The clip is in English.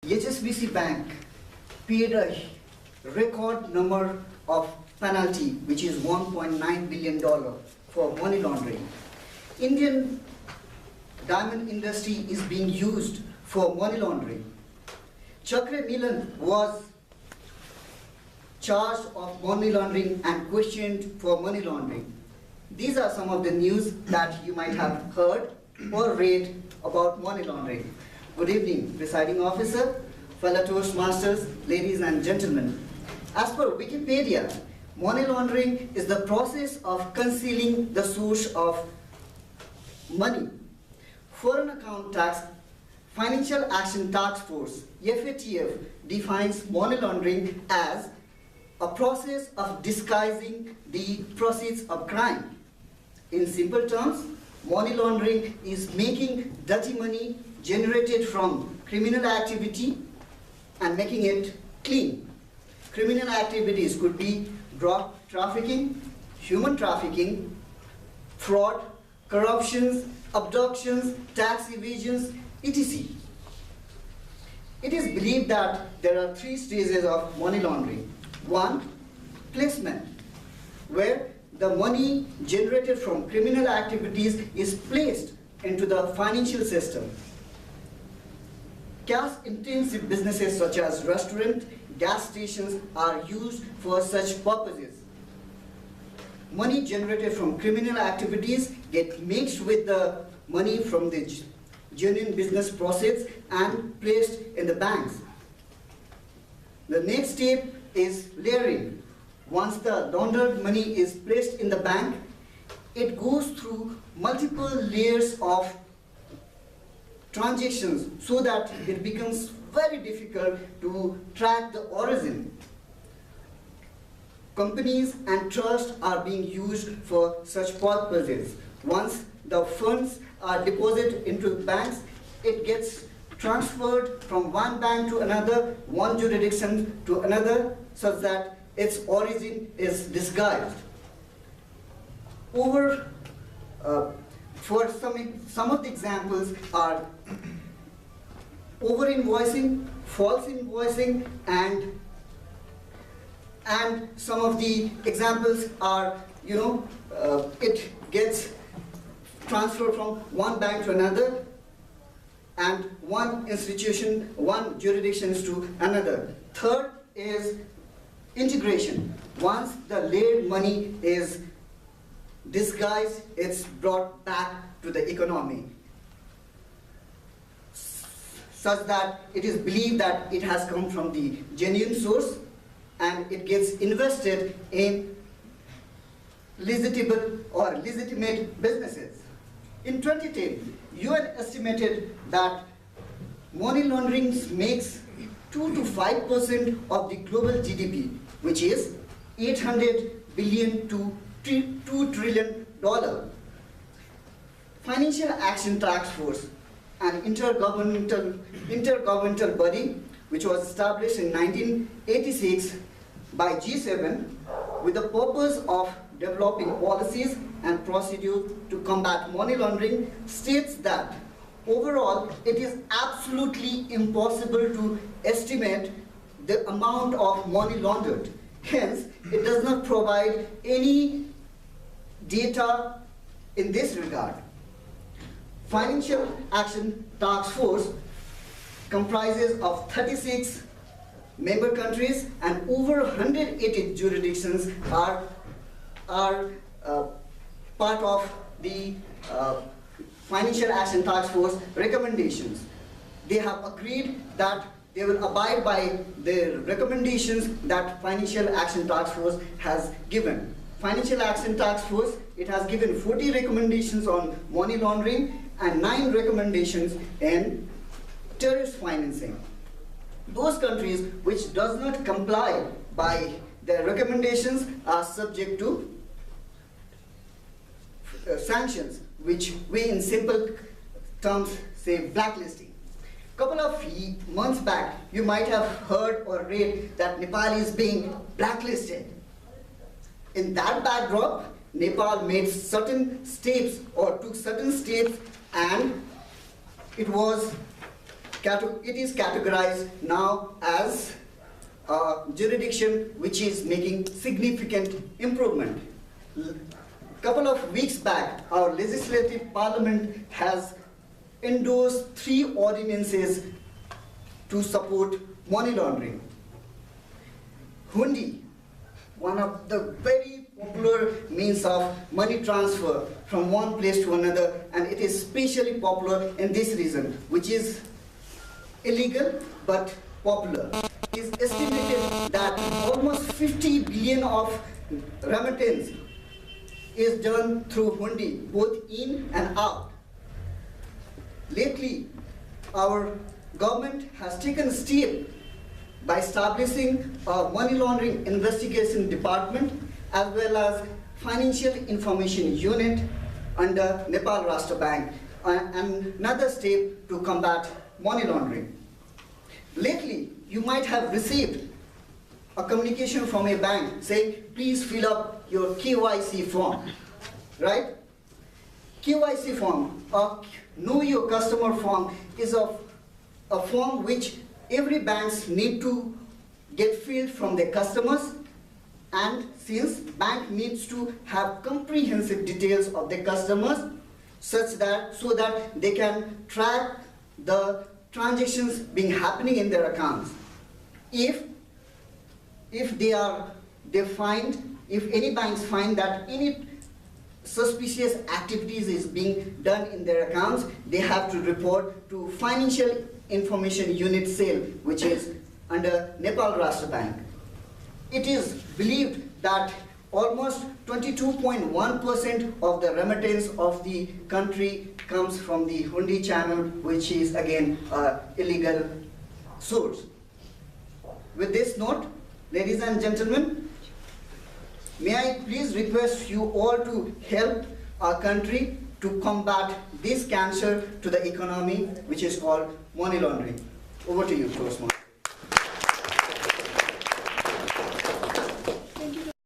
HSBC Bank paid a record number of penalty, which is $1.9 billion for money laundering. Indian diamond industry is being used for money laundering. Chakra Milan was charged of money laundering and questioned for money laundering. These are some of the news that you might have heard or read about money laundering. Good evening, presiding officer, fellow Toastmasters, ladies and gentlemen. As per Wikipedia, money laundering is the process of concealing the source of money. Foreign Account Tax Financial Action Task Force, FATF, defines money laundering as a process of disguising the proceeds of crime. In simple terms, money laundering is making dirty money generated from criminal activity and making it clean. Criminal activities could be drug trafficking, human trafficking, fraud, corruptions, abductions, tax evasions, etc. It is believed that there are 3 stages of money laundering. 1. Placement, where the money generated from criminal activities is placed into the financial system. Cash-intensive businesses such as restaurants, gas stations are used for such purposes. Money generated from criminal activities get mixed with the money from the genuine business process and placed in the banks. The next step is layering. Once the laundered money is placed in the bank, it goes through multiple layers of transactions so that it becomes very difficult to track the origin. Companies and trusts are being used for such purposes. Once the funds are deposited into banks, it gets transferred from one bank to another, one jurisdiction to another, such that its origin is disguised. For some of the examples are over-invoicing, false invoicing, and some of the examples are, it gets transferred from one bank to another, and one institution, one jurisdiction to another. Third is integration. Once the laid money is disguised, it's brought back to the economy, such that it is believed that it has come from the genuine source and it gets invested in legitimate businesses. In 2010, UN estimated that money laundering makes 2 to 5% of the global GDP, which is $800 billion to $2 trillion. Financial Action Task Force, an intergovernmental body which was established in 1986 by G7 with the purpose of developing policies and procedures to combat money laundering, states that overall it is absolutely impossible to estimate the amount of money laundered. Hence, it does not provide any data in this regard. Financial Action Task Force comprises of 36 member countries, and over 180 jurisdictions are part of the Financial Action Task Force recommendations. They have agreed that they will abide by the recommendations that Financial Action Task Force has given. Financial Action Task Force, it has given 40 recommendations on money laundering and 9 recommendations in terrorist financing. Those countries which does not comply by their recommendations are subject to sanctions, which we in simple terms say blacklisting. Couple of months back, you might have heard or read that Nepal is being blacklisted. In that backdrop, Nepal made certain steps or took certain steps, and it was it is categorized now as a jurisdiction which is making significant improvement. Couple of weeks back, our legislative parliament has endorsed 3 ordinances to support money laundering. Hundi, one of the very popular means of money transfer from one place to another, and it is especially popular in this region, which is illegal but popular. It is estimated that almost 50 billion of remittance is done through Hundi, both in and out. Lately, our government has taken a step by establishing a money laundering investigation department as well as financial information unit under Nepal Rashtra Bank, and another step to combat money laundering. Lately, you might have received a communication from a bank saying, please fill up your KYC form, right? KYC form, or Know Your Customer form, is a form which every banks need to get filled from their customers, and since bank needs to have comprehensive details of their customers so that they can track the transactions being happening in their accounts. If any banks find that any suspicious activities is being done in their accounts, they have to report to Financial Information Unit Cell, which is under Nepal Rashtra Bank. It is believed that almost 22.1% of the remittance of the country comes from the Hundi channel, which is again an illegal source. With this note, ladies and gentlemen, may I please request you all to help our country to combat this cancer to the economy, which is called money laundering. Over to you, Toastmaster.